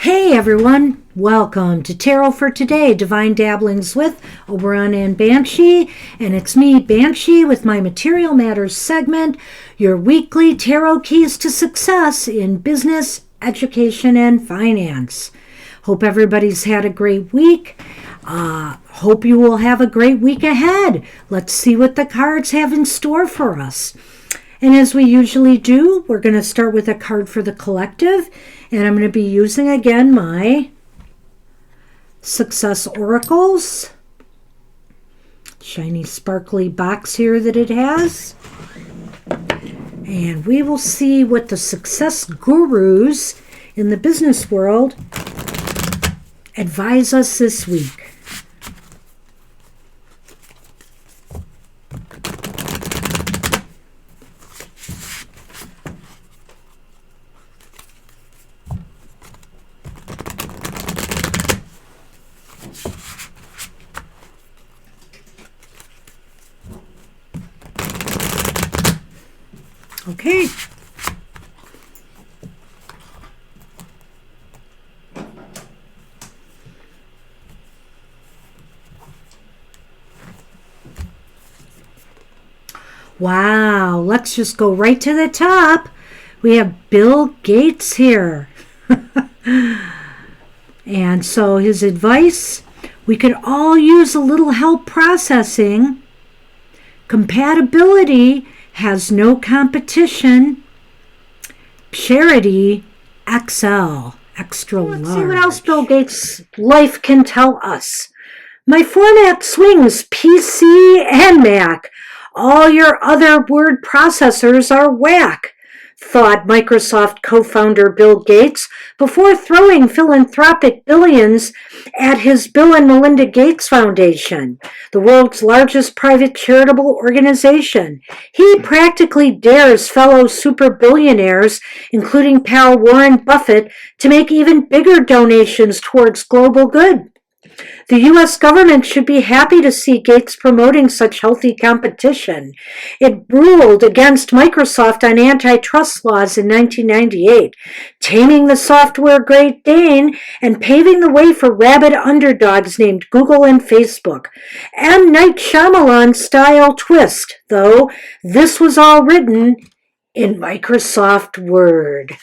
Hey everyone, welcome to Tarot for Today, Divine Dabblings with Oberon and Banshee, and it's me, Banshee, with my Material Matters segment, your weekly tarot keys to success in business, education, and finance. Hope everybody's had a great week. Hope you will have a great week ahead. Let's see what the cards have in store for us. And as we usually do, we're going to start with a card for the collective. And I'm going to be using again my Success Oracles. Shiny sparkly box here that it has. And we will see what the success gurus in the business world advise us this week. Okay. Wow, let's just go right to the top. We have Bill Gates here. And so his advice, we could all use a little help processing. Compatibility has no competition. Charity, XL, extra large. Let's see what else Bill Gates' life can tell us. My format swings PC and Mac. All your other word processors are whack, thought Microsoft co-founder Bill Gates before throwing philanthropic billions at his Bill and Melinda Gates Foundation, the world's largest private charitable organization. He practically dares fellow super billionaires, including pal Warren Buffett, to make even bigger donations towards global good. The U.S. government should be happy to see Gates promoting such healthy competition. It ruled against Microsoft on antitrust laws in 1998, taming the software Great Dane and paving the way for rabid underdogs named Google and Facebook. M. Night Shyamalan-style twist, though this was all written in Microsoft Word.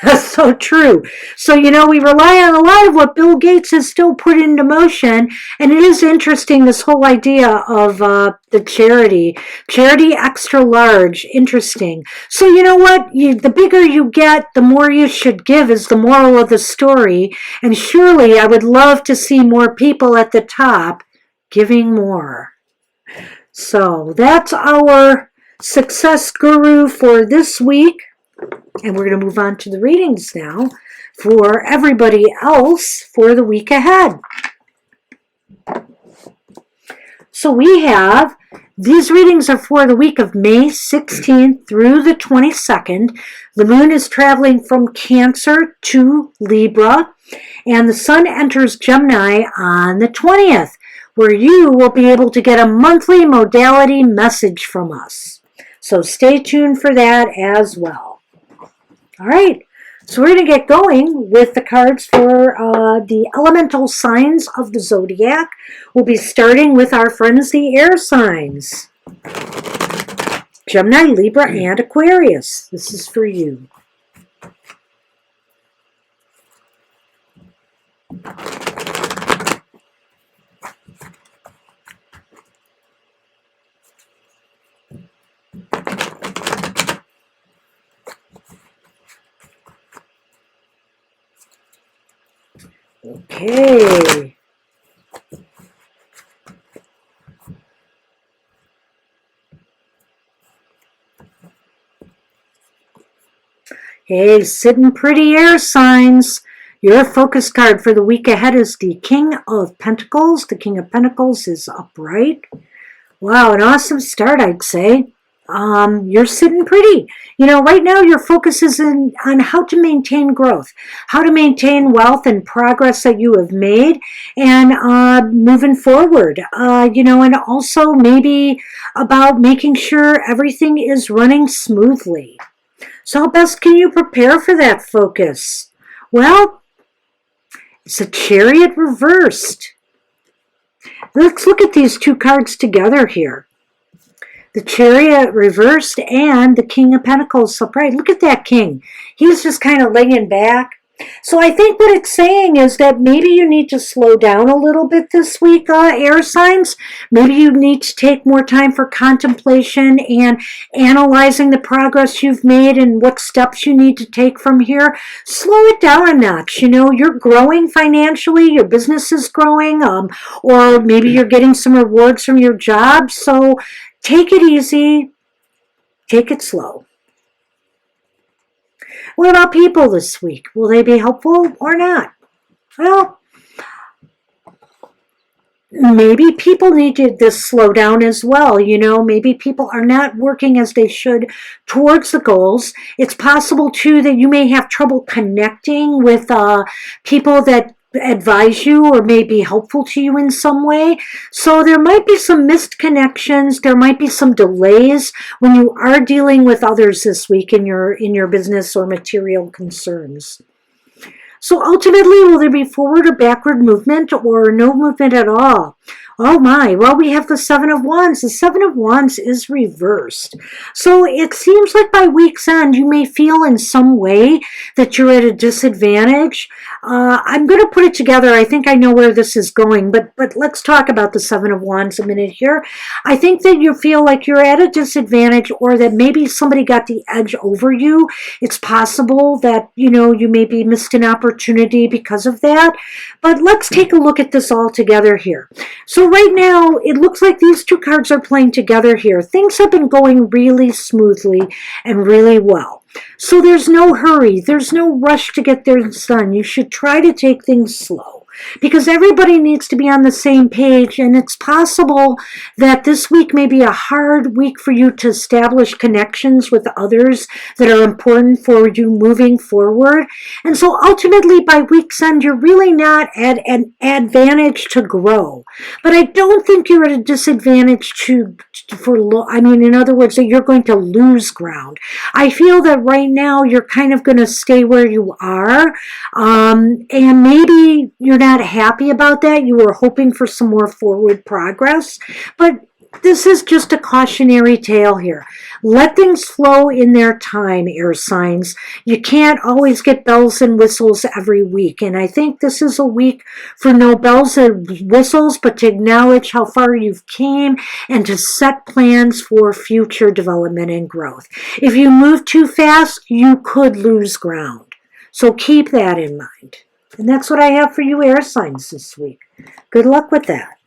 That's so true. So, we rely on a lot of what Bill Gates has still put into motion. And it is interesting, this whole idea of the charity extra large. Interesting. So, you know what? The bigger you get, the more you should give is the moral of the story. And surely I would love to see more people at the top giving more. So that's our success guru for this week. And we're going to move on to the readings now for everybody else for the week ahead. So we have, these readings are for the week of May 16th through the 22nd. The moon is traveling from Cancer to Libra, and the sun enters Gemini on the 20th, where you will be able to get a monthly modality message from us. So stay tuned for that as well. All right, so we're going to get going with the cards for the elemental signs of the Zodiac. We'll be starting with our friends, the air signs. Gemini, Libra, and Aquarius. This is for you. Okay. Hey, sitting pretty air signs. Your focus card for the week ahead is the King of Pentacles. The King of Pentacles is upright. Wow, an awesome start, I'd say. You're sitting pretty. Right now your focus is on how to maintain growth, how to maintain wealth and progress that you have made, and moving forward, and also maybe about making sure everything is running smoothly. So how best can you prepare for that focus? Well, it's a Chariot reversed. Let's look at these two cards together here. The Chariot reversed and the King of Pentacles upright. Look at that King. He's just kind of laying back. So I think what it's saying is that maybe you need to slow down a little bit this week, air signs. Maybe you need to take more time for contemplation and analyzing the progress you've made and what steps you need to take from here. Slow it down a notch. You know, you're growing financially, your business is growing, or maybe you're getting some rewards from your job. So take it easy, take it slow. What about people this week? Will they be helpful or not? Well, maybe people need to slow down as well. You know, maybe people are not working as they should towards the goals. It's possible, too, that you may have trouble connecting with people that advise you or may be helpful to you in some way. So there might be some missed connections. There might be some delays when you are dealing with others this week in your business or material concerns. So ultimately, will there be forward or backward movement or no movement at all? Oh my, well, we have the Seven of Wands. The Seven of Wands is reversed. So it seems like by week's end, you may feel in some way that you're at a disadvantage. I'm going to put it together. I think I know where this is going, but let's talk about the Seven of Wands a minute here. I think that you feel like you're at a disadvantage or that maybe somebody got the edge over you. It's possible that, you know, you maybe missed an opportunity because of that. But let's take a look at this all together here. So right now, it looks like these two cards are playing together here. Things have been going really smoothly and really well. So there's no hurry. There's no rush to get things done. You should try to take things slow because everybody needs to be on the same page, and it's possible that this week may be a hard week for you to establish connections with others that are important for you moving forward. And so ultimately by week's end, you're really not at an advantage to grow. But I don't think you're at a disadvantage in other words, that you're going to lose ground. I feel that right now you're kind of going to stay where you are, and maybe you're not happy about that. You were hoping for some more forward progress, but this is just a cautionary tale here. Let things flow in their time, air signs. You can't always get bells and whistles every week. And I think this is a week for no bells and whistles, but to acknowledge how far you've came and to set plans for future development and growth. If you move too fast, you could lose ground. So keep that in mind. And that's what I have for you, air signs, this week. Good luck with that.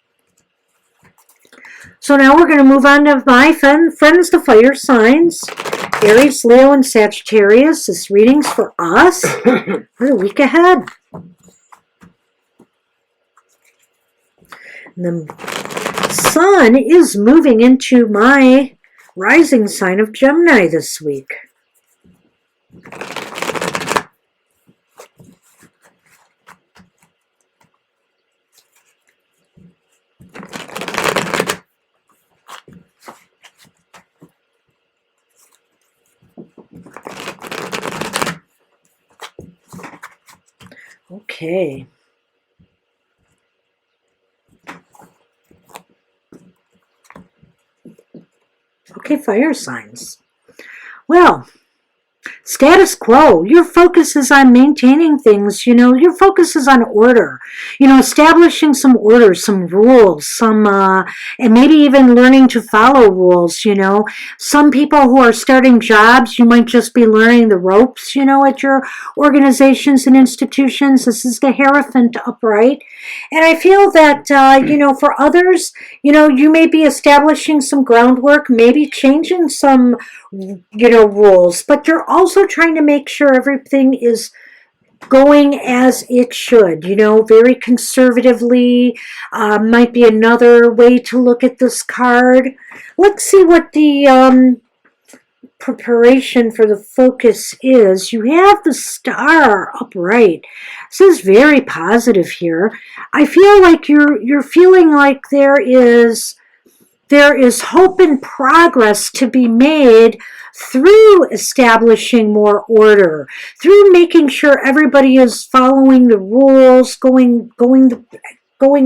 So now we're going to move on to my friends, the fire signs. Aries, Leo, and Sagittarius. This reading's for us for the week ahead. And the sun is moving into my rising sign of Gemini this week. Okay. Okay, fire signs. Well, status quo. Your focus is on maintaining things, your focus is on order, establishing some order, some rules, and maybe even learning to follow rules, Some people who are starting jobs, you might just be learning the ropes, at your organizations and institutions. This is the Hierophant upright. And I feel that, for others, you may be establishing some groundwork, maybe changing some, rules, but you're also trying to make sure everything is going as it should, very conservatively. Might be another way to look at this card. Let's see what the preparation for the focus is. You have the Star upright. This is very positive here. I feel like you're feeling like there is There is hope and progress to be made through establishing more order, through making sure everybody is following the rules, going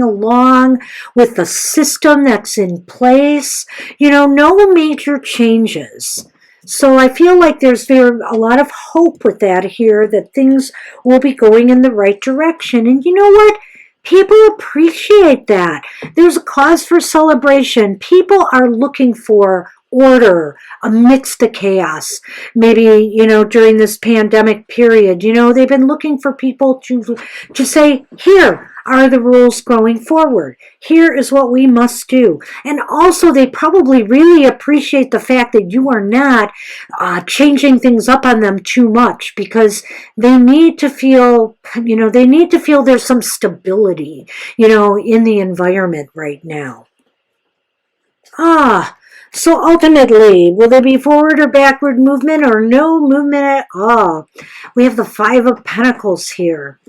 along with the system that's in place. No major changes. So I feel like there's a lot of hope with that here, that things will be going in the right direction. And you know what? People appreciate that. There's a cause for celebration. People are looking for order amidst the chaos. Maybe, during this pandemic period, they've been looking for people to say, here are the rules going forward. Here is what we must do. And also, they probably really appreciate the fact that you are not changing things up on them too much, because they need to feel, there's some stability, in the environment right now. So ultimately, will there be forward or backward movement, or no movement at all? We have the Five of Pentacles here.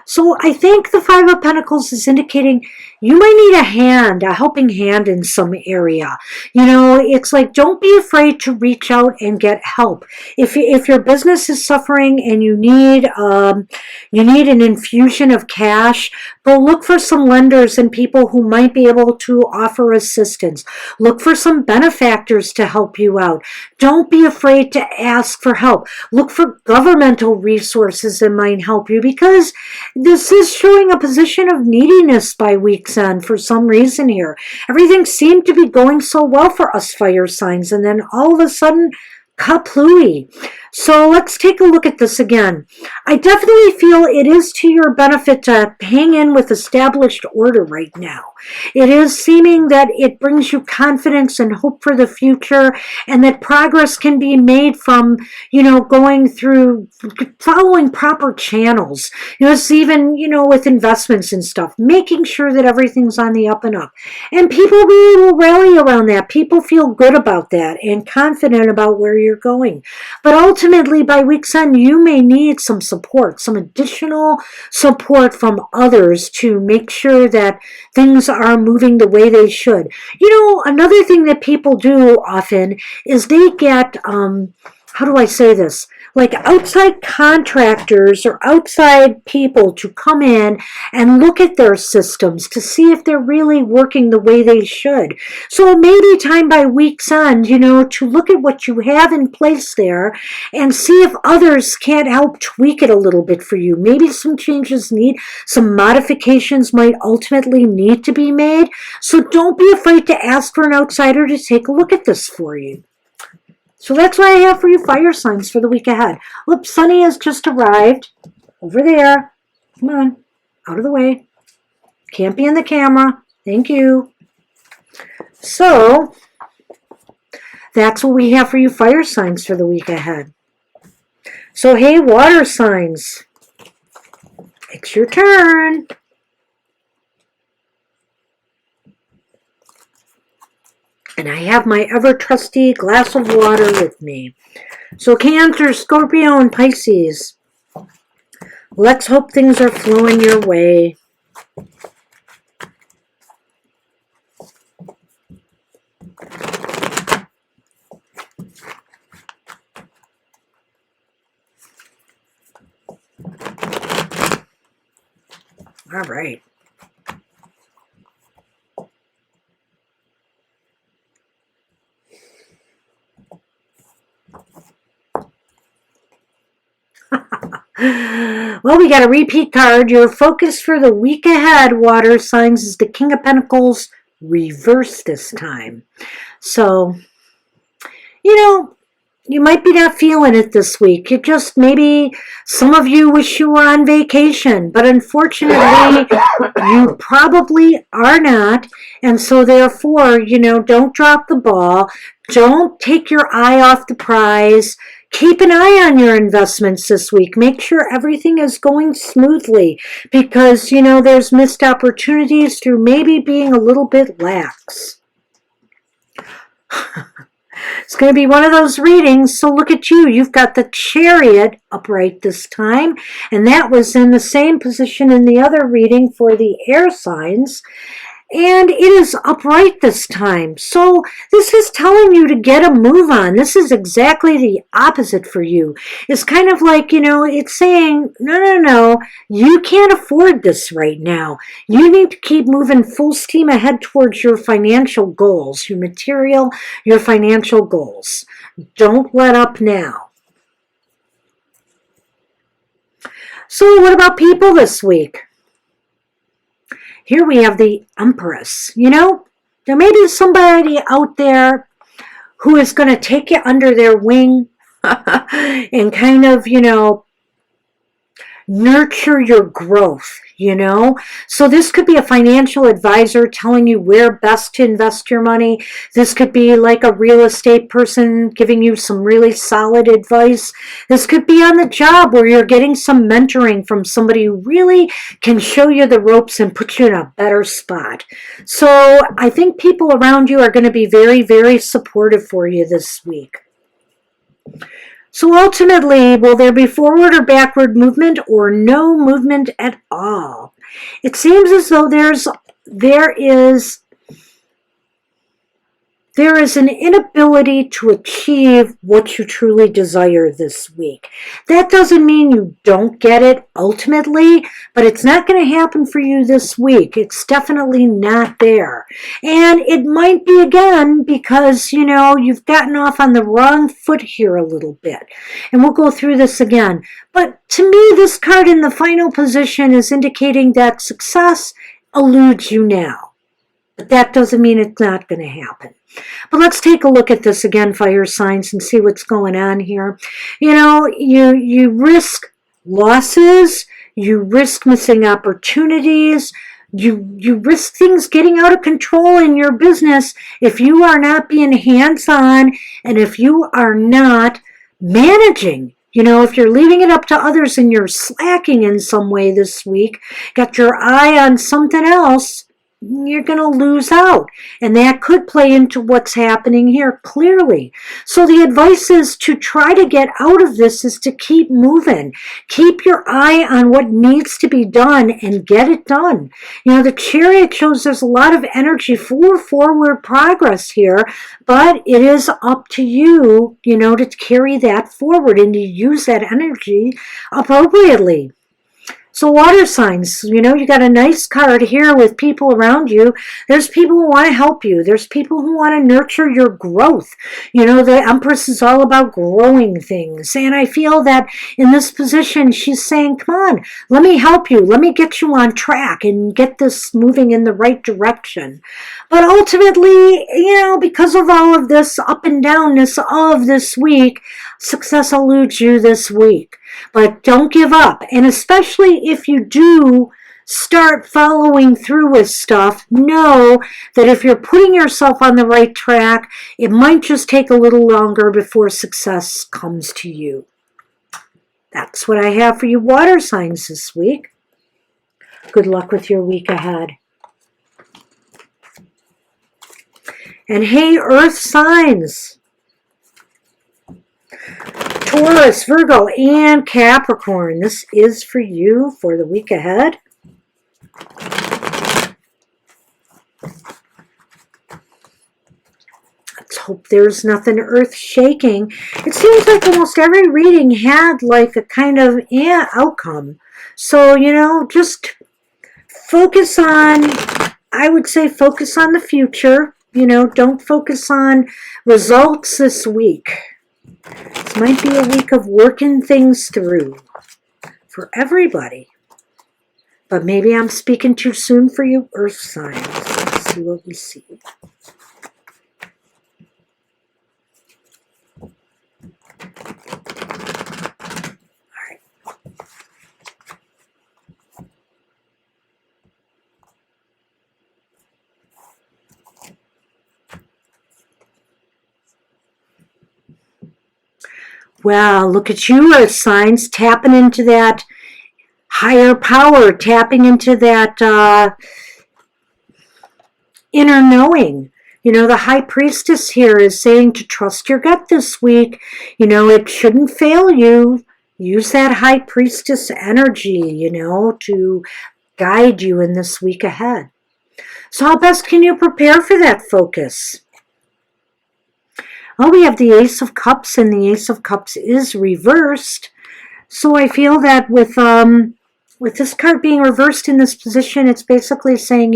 So I think the Five of Pentacles is indicating you might need a helping hand in some area. It's like, don't be afraid to reach out and get help. If your business is suffering and you need an infusion of cash, go look for some lenders and people who might be able to offer assistance. Look for some benefactors to help you out. Don't be afraid to ask for help. Look for governmental resources that might help you, because this is showing a position of neediness by week's end for some reason here. Everything seemed to be going so well for us fire signs, and then all of a sudden, kaplooey. So let's take a look at this again. I definitely feel it is to your benefit to hang in with established order right now. It is seeming that it brings you confidence and hope for the future, and that progress can be made from, going through, following proper channels. It's even, with investments and stuff, making sure that everything's on the up and up. And people really will rally around that. People feel good about that and confident about where you're going. But ultimately, by week's end, you may need some support, some additional support from others to make sure that things are moving the way they should. Another thing that people do often is they get, how do I say this? Like outside contractors or outside people to come in and look at their systems to see if they're really working the way they should. So it may be time by week's end, to look at what you have in place there and see if others can't help tweak it a little bit for you. Maybe some some modifications might ultimately need to be made. So don't be afraid to ask for an outsider to take a look at this for you. So that's what I have for you fire signs for the week ahead. Look, Sunny has just arrived. Over there. Come on. Out of the way. Can't be in the camera. Thank you. So, that's what we have for you fire signs for the week ahead. So, hey, water signs. It's your turn. And I have my ever-trusty glass of water with me. So Cancer, Scorpio, and Pisces, let's hope things are flowing your way. All right. Well, we got a repeat card. Your focus for the week ahead, water signs, is the King of Pentacles reversed this time. So, you might be not feeling it this week. It just, maybe some of you wish you were on vacation, but unfortunately, you probably are not. And so therefore, don't drop the ball. Don't take your eye off the prize. Keep an eye on your investments this week. Make sure everything is going smoothly, because, there's missed opportunities through maybe being a little bit lax. It's going to be one of those readings, so look at you. You've got the Chariot upright this time, and that was in the same position in the other reading for the air signs. And it is upright this time. So this is telling you to get a move on. This is exactly the opposite for you. It's kind of like, it's saying, no, you can't afford this right now. You need to keep moving full steam ahead towards your financial goals, your financial goals. Don't let up now. So what about people this week? Here we have the Empress. There may be somebody out there who is going to take you under their wing and kind of, nurture your growth, So this could be a financial advisor telling you where best to invest your money. This could be like a real estate person giving you some really solid advice. This could be on the job where you're getting some mentoring from somebody who really can show you the ropes and put you in a better spot. So I think people around you are going to be very, very supportive for you this week. So ultimately, will there be forward or backward movement or no movement at all? It seems as though there is an inability to achieve what you truly desire this week. That doesn't mean you don't get it ultimately, but it's not going to happen for you this week. It's definitely not there. And it might be again because, you've gotten off on the wrong foot here a little bit. And we'll go through this again. But to me, this card in the final position is indicating that success eludes you now. But that doesn't mean it's not going to happen. But let's take a look at this again, fire signs, and see what's going on here. You risk losses, you risk missing opportunities, you risk things getting out of control in your business if you are not being hands-on and if you are not managing. If you're leaving it up to others and you're slacking in some way this week, got your eye on something else, you're going to lose out. And that could play into what's happening here clearly. So the advice is to try to get out of this is to keep moving. Keep your eye on what needs to be done and get it done. The Chariot shows there's a lot of energy for forward progress here, but it is up to you, to carry that forward and to use that energy appropriately. So water signs, you got a nice card here with people around you. There's people who want to help you. There's people who want to nurture your growth. The Empress is all about growing things. And I feel that in this position, she's saying, come on, let me help you. Let me get you on track and get this moving in the right direction. But ultimately, because of all of this up and downness of this week, success eludes you this week. But don't give up. And especially if you do start following through with stuff, know that if you're putting yourself on the right track, it might just take a little longer before success comes to you. That's what I have for you water signs this week. Good luck with your week ahead. And hey, earth signs. Taurus, Virgo, and Capricorn. This is for you for the week ahead. Let's hope there's nothing earth-shaking. It seems like almost every reading had like a kind of outcome. So, just focus on, I would say focus on the future. Don't focus on results this week. This might be a week of working things through for everybody. But maybe I'm speaking too soon for you earth signs. Let's see what we see. Wow, look at you, earth signs, tapping into that higher power, tapping into that inner knowing. The high priestess here is saying to trust your gut this week. It shouldn't fail you. Use that high priestess energy, to guide you in this week ahead. So how best can you prepare for that focus? Oh, we have the Ace of Cups, and the Ace of Cups is reversed. So I feel that with this card being reversed in this position, it's basically saying,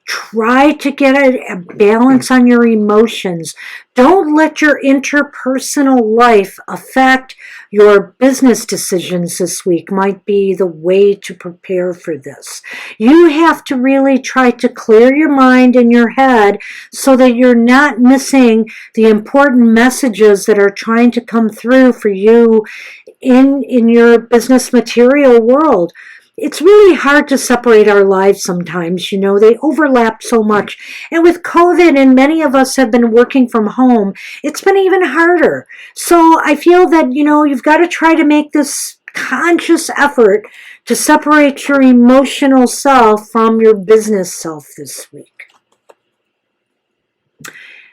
try to get a balance on your emotions. Don't let your interpersonal life affect your business decisions this week, might be the way to prepare for this. You have to really try to clear your mind and your head so that you're not missing the important messages that are trying to come through for you in your business material world. It's really hard to separate our lives sometimes, they overlap so much. And with COVID, and many of us have been working from home, it's been even harder. So I feel that, you've got to try to make this conscious effort to separate your emotional self from your business self this week.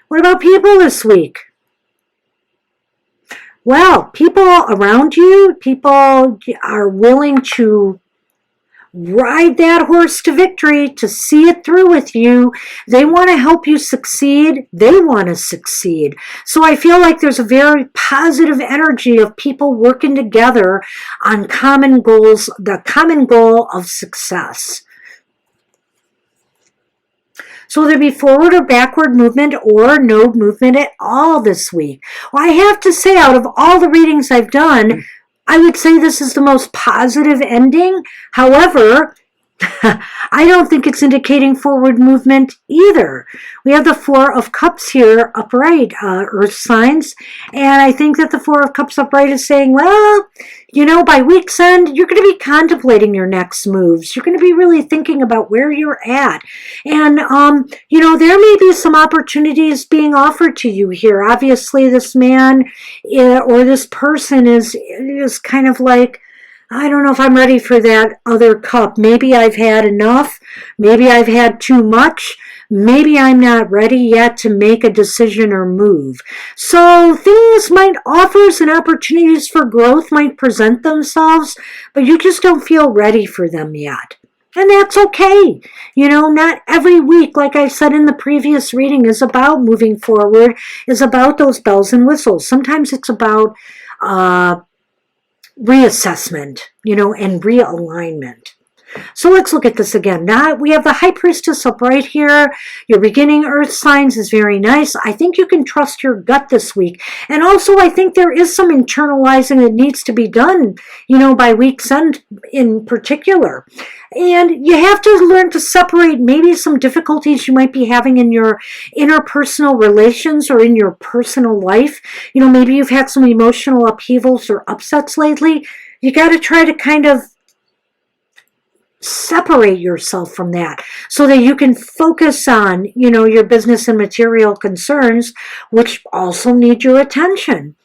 What about people this week? Well, people around you, people are willing to ride that horse to victory, to see it through with you. They want to help you succeed. They want to succeed. So I feel like there's a very positive energy of people working together on common goals, the common goal of success. So will there be forward or backward movement or no movement at all this week? Well, I have to say, out of all the readings I've done, I would say this is the most positive ending. However, I don't think it's indicating forward movement either. We have the Four of Cups here upright, Earth signs, and I think that the Four of Cups upright is saying, well, by week's end, you're going to be contemplating your next moves. You're going to be really thinking about where you're at. And, there may be some opportunities being offered to you here. Obviously, this man or this person is kind of like, I don't know if I'm ready for that other cup. Maybe I've had enough. Maybe I've had too much. Maybe I'm not ready yet to make a decision or move. So things might, offers and opportunities for growth might present themselves, but you just don't feel ready for them yet. And that's okay. Not every week, like I said in the previous reading, is about moving forward, is about those bells and whistles. Sometimes it's about reassessment, and realignment. So let's look at this again. Now we have the High Priestess up right here. Your beginning Earth signs is very nice. I think you can trust your gut this week. And also I think there is some internalizing that needs to be done, by week's end in particular. And you have to learn to separate maybe some difficulties you might be having in your interpersonal relations or in your personal life. Maybe you've had some emotional upheavals or upsets lately. You got to try to kind of separate yourself from that so that you can focus on, your business and material concerns, which also need your attention.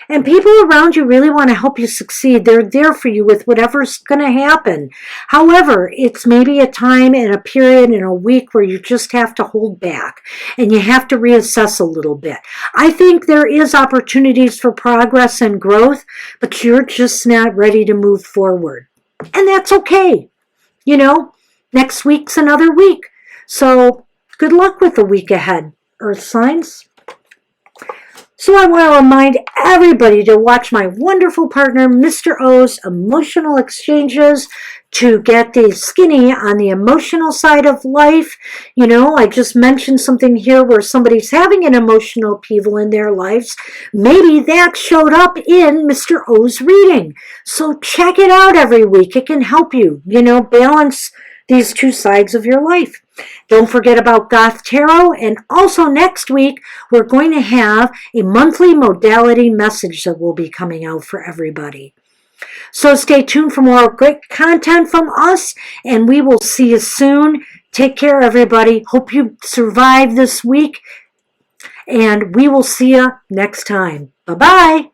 And people around you really want to help you succeed. They're there for you with whatever's going to happen. However, it's maybe a time and a period in a week where you just have to hold back and you have to reassess a little bit. I think there is opportunities for progress and growth, but you're just not ready to move forward. And that's okay. Next week's another week. So good luck with the week ahead, Earth signs. So I want to remind everybody to watch my wonderful partner, Mr. O's Emotional Exchanges, to get the skinny on the emotional side of life. I just mentioned something here where somebody's having an emotional upheaval in their lives. Maybe that showed up in Mr. O's reading. So check it out every week. It can help you, balance these two sides of your life. Don't forget about Goth Tarot, and also next week we're going to have a monthly modality message that will be coming out for everybody. So stay tuned for more great content from us, and we will see you soon. Take care, everybody. Hope you survive this week, and we will see you next time. Bye-bye.